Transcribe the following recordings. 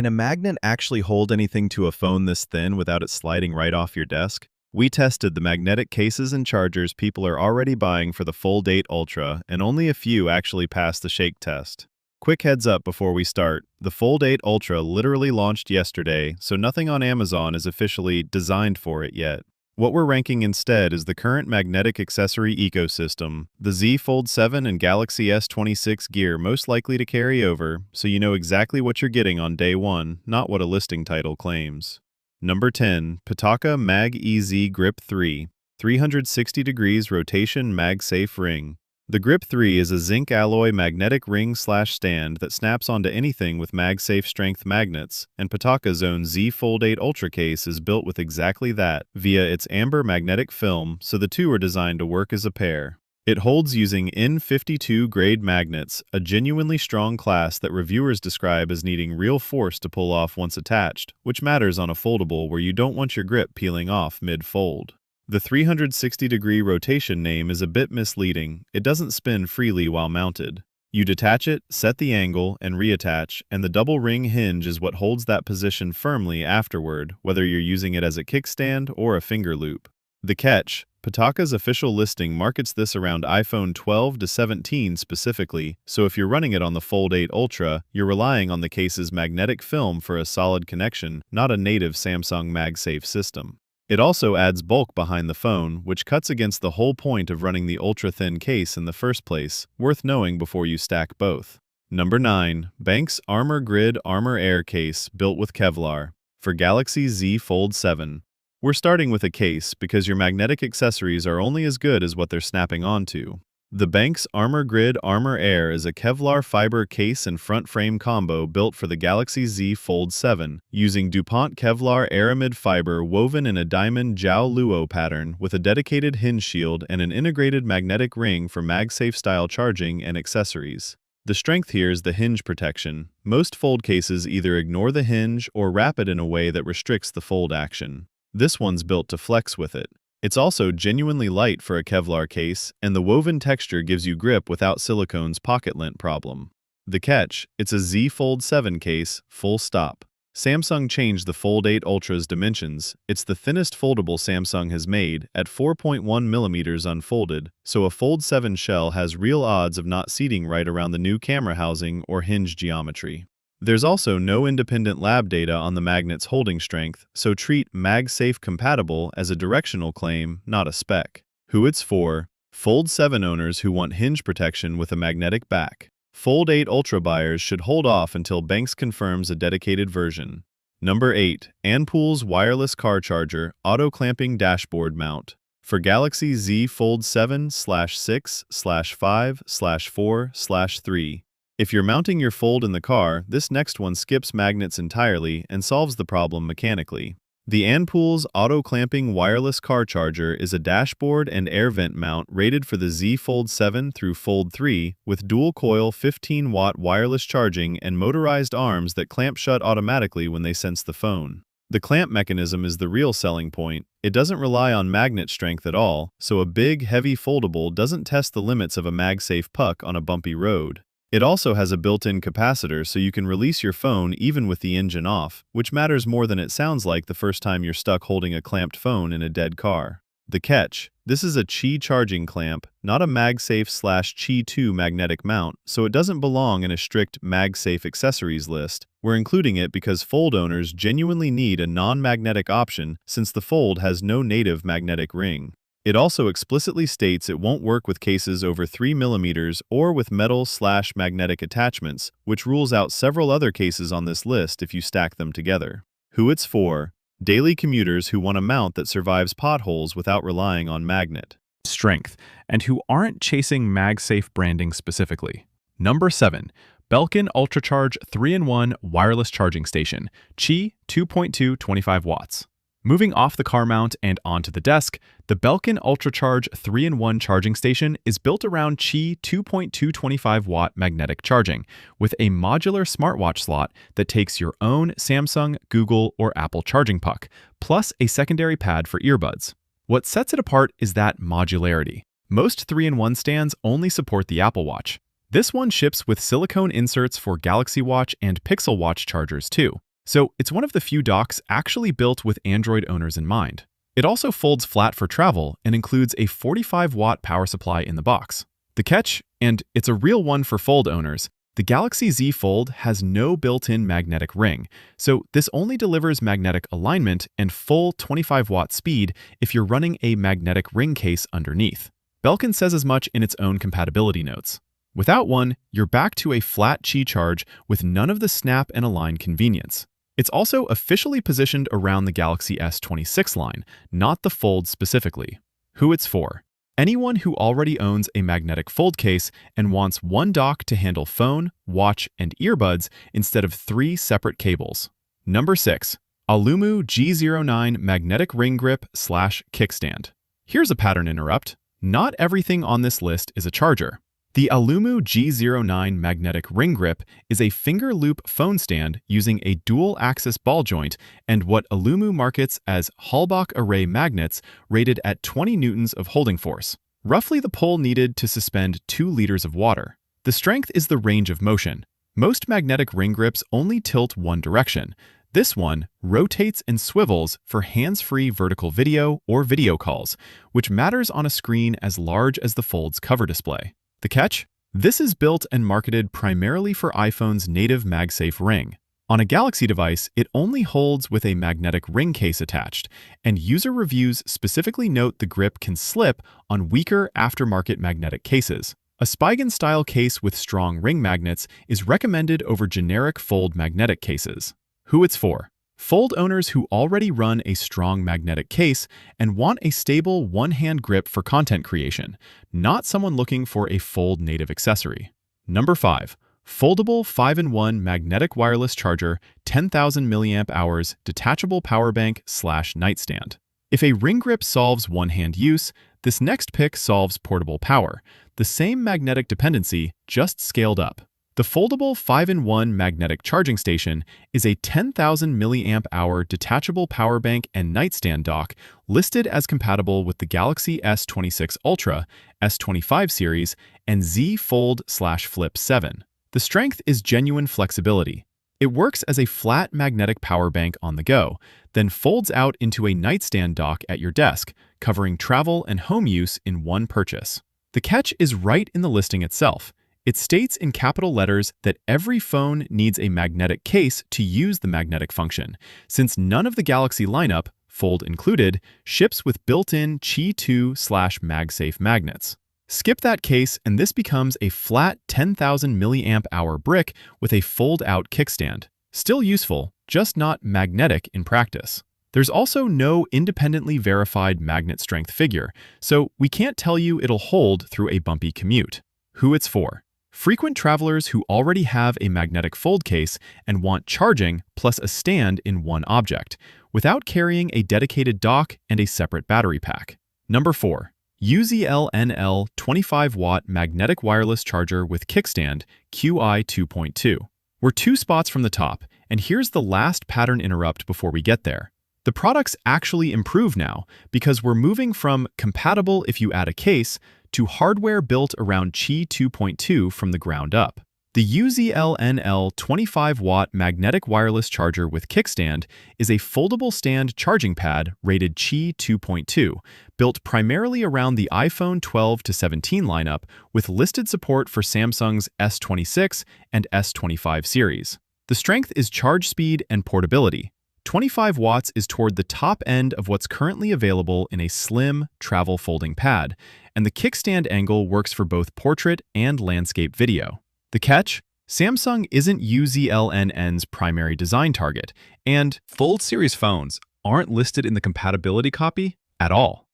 Can a magnet actually hold anything to a phone this thin without it sliding right off your desk? We tested the magnetic cases and chargers people are already buying for the Fold 8 Ultra, and only a few actually passed the shake test. Quick heads up before we start, the Fold 8 Ultra literally launched yesterday, so nothing on Amazon is officially designed for it yet. What we're ranking instead is the current magnetic accessory ecosystem, the Z Fold 7 and Galaxy S26 gear most likely to carry over, so you know exactly what you're getting on day one, not what a listing title claims. Number 10. Pitaka MagEZ Grip 3 360 degrees rotation MagSafe ring. The Grip 3 is a zinc alloy magnetic ring/stand that snaps onto anything with MagSafe strength magnets, and Pitaka's own Z Fold 8 Ultra case is built with exactly that via its amber magnetic film, so the two are designed to work as a pair. It holds using N52 grade magnets, a genuinely strong class that reviewers describe as needing real force to pull off once attached, which matters on a foldable where you don't want your grip peeling off mid-fold. The 360-degree rotation name is a bit misleading. It doesn't spin freely while mounted. You detach it, set the angle, and reattach, and the double ring hinge is what holds that position firmly afterward, whether you're using it as a kickstand or a finger loop. The catch: Pitaka's official listing markets this around iPhone 12 to 17 specifically, so if you're running it on the Fold 8 Ultra, you're relying on the case's magnetic film for a solid connection, not a native Samsung MagSafe system. It also adds bulk behind the phone, which cuts against the whole point of running the ultra-thin case in the first place, worth knowing before you stack both. Number 9. BENKS ArmorGrid ArmorAir Case built with Kevlar for Galaxy Z Fold 7. We're starting with a case because your magnetic accessories are only as good as what they're snapping onto. The BENKS ArmorGrid ArmorAir is a Kevlar fiber case and front frame combo built for the Galaxy Z Fold 7, using DuPont Kevlar aramid fiber woven in a diamond Jiao Luo pattern with a dedicated hinge shield and an integrated magnetic ring for MagSafe-style charging and accessories. The strength here is the hinge protection. Most fold cases either ignore the hinge or wrap it in a way that restricts the fold action. This one's built to flex with it. It's also genuinely light for a Kevlar case, and the woven texture gives you grip without silicone's pocket lint problem. The catch: it's a Z Fold 7 case, full stop. Samsung changed the Fold 8 Ultra's dimensions. It's the thinnest foldable Samsung has made, at 4.1 mm unfolded, so a Fold 7 shell has real odds of not seating right around the new camera housing or hinge geometry. There's also no independent lab data on the magnet's holding strength, so treat MagSafe compatible as a directional claim, not a spec. Who it's for: Fold 7 owners who want hinge protection with a magnetic back. Fold 8 Ultra buyers should hold off until BENKS confirms a dedicated version. Number 8. ANPULES Wireless Car Charger Auto Clamping Dashboard Mount for Galaxy Z Fold 7/6/5/4/3. If you're mounting your Fold in the car, this next one skips magnets entirely and solves the problem mechanically. The ANPULES Auto Clamping Wireless Car Charger is a dashboard and air vent mount rated for the Z Fold 7 through Fold 3 with dual-coil 15-watt wireless charging and motorized arms that clamp shut automatically when they sense the phone. The clamp mechanism is the real selling point. It doesn't rely on magnet strength at all, so a big, heavy foldable doesn't test the limits of a MagSafe puck on a bumpy road. It also has a built-in capacitor so you can release your phone even with the engine off, which matters more than it sounds like the first time you're stuck holding a clamped phone in a dead car. The catch: this is a Qi charging clamp, not a MagSafe/Qi 2 magnetic mount, so it doesn't belong in a strict MagSafe accessories list. We're including it because Fold owners genuinely need a non-magnetic option since the Fold has no native magnetic ring. It also explicitly states it won't work with cases over 3 mm or with metal/magnetic attachments, which rules out several other cases on this list if you stack them together. Who it's for: daily commuters who want a mount that survives potholes without relying on magnet strength, and who aren't chasing MagSafe branding specifically. Number 7. Belkin UltraCharge 3-in-1 Wireless Charging Station, Qi 2.2 25 watts. Moving off the car mount and onto the desk, the Belkin UltraCharge 3-in-1 charging station is built around Qi 2.2 25-watt magnetic charging, with a modular smartwatch slot that takes your own Samsung, Google, or Apple charging puck, plus a secondary pad for earbuds. What sets it apart is that modularity. Most 3-in-1 stands only support the Apple Watch. This one ships with silicone inserts for Galaxy Watch and Pixel Watch chargers too. So it's one of the few docks actually built with Android owners in mind. It also folds flat for travel and includes a 45-watt power supply in the box. The catch, and it's a real one for Fold owners, the Galaxy Z Fold has no built-in magnetic ring, so this only delivers magnetic alignment and full 25-watt speed if you're running a magnetic ring case underneath. Belkin says as much in its own compatibility notes. Without one, you're back to a flat Qi charge with none of the snap and align convenience. It's also officially positioned around the Galaxy S26 line, not the Fold specifically. Who it's for? Anyone who already owns a magnetic fold case and wants one dock to handle phone, watch, and earbuds instead of 3 separate cables. Number 6. Aulumu G09 Magnetic Ring Grip / Kickstand. Here's a pattern interrupt. Not everything on this list is a charger. The Aulumu G09 Magnetic Ring Grip is a finger loop phone stand using a dual-axis ball joint and what Aulumu markets as Halbach array magnets rated at 20 newtons of holding force, roughly the pull needed to suspend 2 liters of water. The strength is the range of motion. Most magnetic ring grips only tilt one direction. This one rotates and swivels for hands-free vertical video or video calls, which matters on a screen as large as the Fold's cover display. The catch? This is built and marketed primarily for iPhone's native MagSafe ring. On a Galaxy device, it only holds with a magnetic ring case attached, and user reviews specifically note the grip can slip on weaker aftermarket magnetic cases. A Spigen-style case with strong ring magnets is recommended over generic Fold magnetic cases. Who it's for? Fold owners who already run a strong magnetic case and want a stable one-hand grip for content creation, not someone looking for a Fold native accessory. Number 5. Foldable 5-in-1 Magnetic Wireless Charger 10,000 mAh Detachable Power Bank / Nightstand. If a ring grip solves one-hand use, this next pick solves portable power, the same magnetic dependency, just scaled up. The foldable 5-in-1 magnetic charging station is a 10,000 mAh detachable power bank and nightstand dock listed as compatible with the Galaxy S26 Ultra, S25 series, and Z Fold/Flip 7. The strength is genuine flexibility. It works as a flat magnetic power bank on the go, then folds out into a nightstand dock at your desk, covering travel and home use in one purchase. The catch is right in the listing itself. It states in capital letters that every phone needs a magnetic case to use the magnetic function, since none of the Galaxy lineup, Fold included, ships with built-in Qi 2/MagSafe magnets. Skip that case and this becomes a flat 10,000 mAh brick with a fold-out kickstand. Still useful, just not magnetic in practice. There's also no independently verified magnet strength figure, so we can't tell you it'll hold through a bumpy commute. Who it's for? Frequent travelers who already have a magnetic fold case and want charging plus a stand in one object, without carrying a dedicated dock and a separate battery pack. Number 4. UZLNL 25-watt magnetic wireless charger with kickstand QI 2.2. We're 2 spots from the top, and here's the last pattern interrupt before we get there. The products actually improve now because we're moving from compatible if you add a case to hardware built around Qi 2.2 from the ground up. The UZLNL 25-watt magnetic wireless charger with kickstand is a foldable stand charging pad rated Qi 2.2, built primarily around the iPhone 12 to 17 lineup with listed support for Samsung's S26 and S25 series. The strength is charge speed and portability. 25 watts is toward the top end of what's currently available in a slim, travel folding pad, and the kickstand angle works for both portrait and landscape video. The catch? Samsung isn't UZLNN's primary design target, and Fold series phones aren't listed in the compatibility copy at all.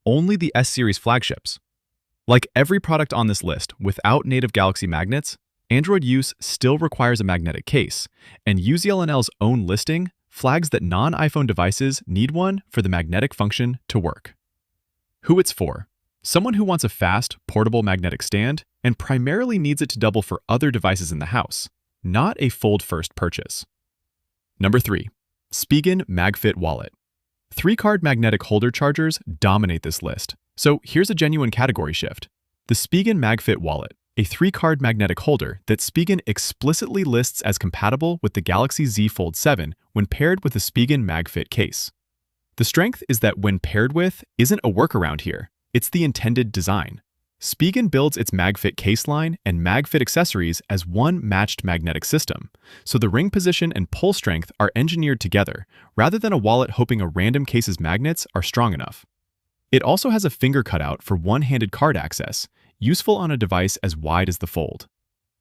Only the S-series flagships. Like every product on this list without native Galaxy magnets, Android use still requires a magnetic case, and UZLNL's own listing flags that non-iPhone devices need one for the magnetic function to work. Who it's for? Someone who wants a fast, portable magnetic stand and primarily needs it to double for other devices in the house, not a fold-first purchase. Number 3. Spigen MagFit Wallet. 3-card magnetic holder chargers dominate this list, so here's a genuine category shift. The Spigen MagFit Wallet, a 3-card magnetic holder that Spigen explicitly lists as compatible with the Galaxy Z Fold 7 when paired with the Spigen MagFit case. The strength is that when paired with isn't a workaround here, it's the intended design. Spigen builds its MagFit case line and MagFit accessories as one matched magnetic system, so the ring position and pull strength are engineered together, rather than a wallet hoping a random case's magnets are strong enough. It also has a finger cutout for one-handed card access, useful on a device as wide as the Fold.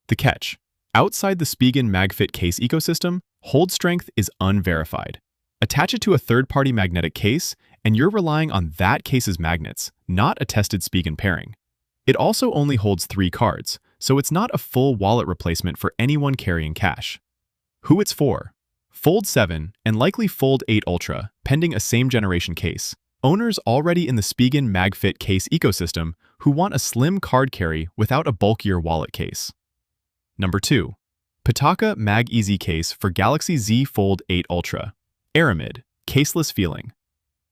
The catch: outside the Spigen MagFit case ecosystem, hold strength is unverified. Attach it to a third-party magnetic case, and you're relying on that case's magnets, not a tested Spigen pairing. It also only holds 3 cards, so it's not a full wallet replacement for anyone carrying cash. Who it's for: Fold 7 and likely Fold 8 Ultra, pending a same-generation case. Owners already in the Spigen MagFit case ecosystem who want a slim card carry without a bulkier wallet case. Number 2. Pitaka MagEZ case for Galaxy Z Fold 8 Ultra. ArmorGrid, caseless feeling.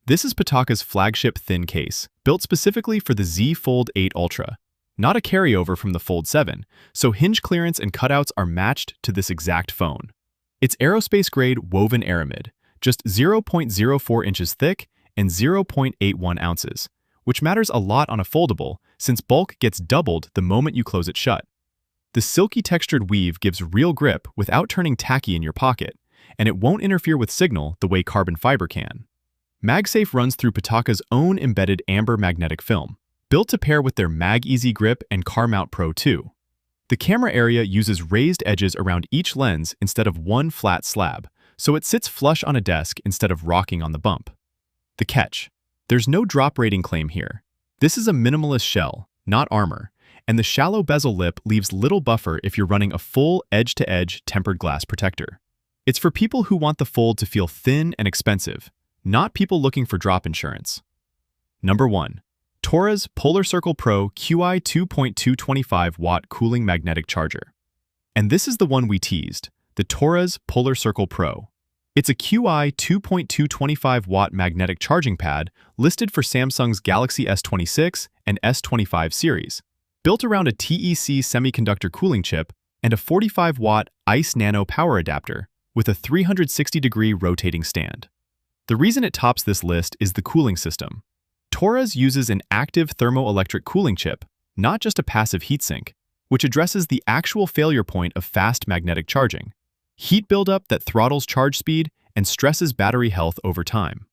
This is Pitaka's flagship thin case, built specifically for the Z Fold 8 Ultra. Not a carryover from the Fold 7, so hinge clearance and cutouts are matched to this exact phone. It's aerospace-grade woven ArmorGrid, just 0.04 inches thick and 0.81 ounces, which matters a lot on a foldable since bulk gets doubled the moment you close it shut. The silky textured weave gives real grip without turning tacky in your pocket, and it won't interfere with signal the way carbon fiber can. MagSafe runs through Pitaka's own embedded amber magnetic film, built to pair with their MagEZ grip and CarMount Pro 2. The camera area uses raised edges around each lens instead of one flat slab, so it sits flush on a desk instead of rocking on the bump. The catch: there's no drop rating claim here. This is a minimalist shell, not armor, and the shallow bezel lip leaves little buffer if you're running a full edge-to-edge tempered glass protector. It's for people who want the Fold to feel thin and expensive, not people looking for drop insurance. Number 1. TORRAS PolarCircle Pro QI 2.225 watt cooling magnetic charger. And this is the one we teased, the TORRAS PolarCircle Pro. It's a QI 2.225 watt magnetic charging pad listed for Samsung's Galaxy S26 and S25 series, built around a TEC semiconductor cooling chip and a 45 watt ICE Nano power adapter with a 360-degree rotating stand. The reason it tops this list is the cooling system. TORRAS uses an active thermoelectric cooling chip, not just a passive heatsink, which addresses the actual failure point of fast magnetic charging: heat buildup that throttles charge speed and stresses battery health over time.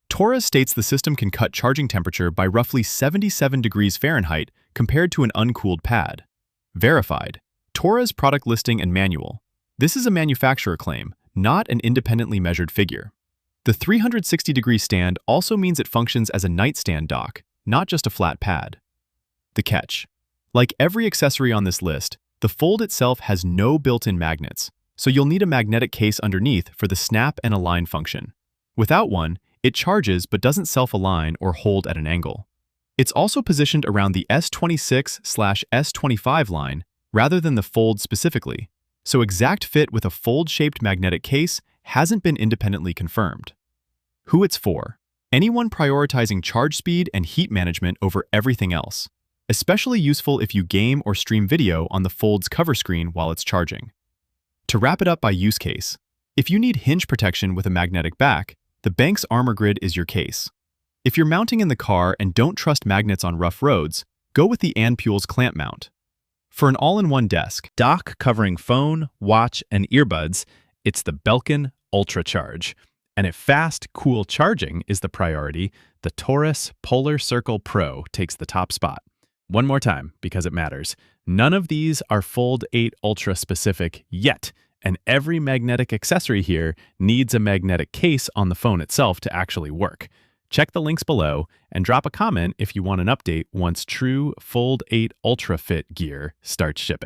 TORRAS states the system can cut charging temperature by roughly 77 degrees Fahrenheit compared to an uncooled pad. Verified. TORRAS product listing and manual. This is a manufacturer claim, not an independently measured figure. The 360-degree stand also means it functions as a nightstand dock, not just a flat pad. The catch: like every accessory on this list, the Fold itself has no built-in magnets, so you'll need a magnetic case underneath for the snap and align function. Without one, it charges but doesn't self-align or hold at an angle. It's also positioned around the S26/S25 line rather than the Fold specifically, so exact fit with a Fold-shaped magnetic case hasn't been independently confirmed. Who it's for: anyone prioritizing charge speed and heat management over everything else, especially useful if you game or stream video on the Fold's cover screen while it's charging. To wrap it up by use case, if you need hinge protection with a magnetic back, the BENKS ArmorGrid is your case. If you're mounting in the car and don't trust magnets on rough roads, go with the ANPULES clamp mount. For an all-in-one desk, Dock covering phone, watch, and earbuds, it's the Belkin UltraCharge. And if fast, cool charging is the priority, the TORRAS PolarCircle Pro takes the top spot. One more time, because it matters. None of these are Fold 8 Ultra specific yet, and every magnetic accessory here needs a magnetic case on the phone itself to actually work. Check the links below and drop a comment if you want an update once true Fold 8 Ultra Fit gear starts shipping.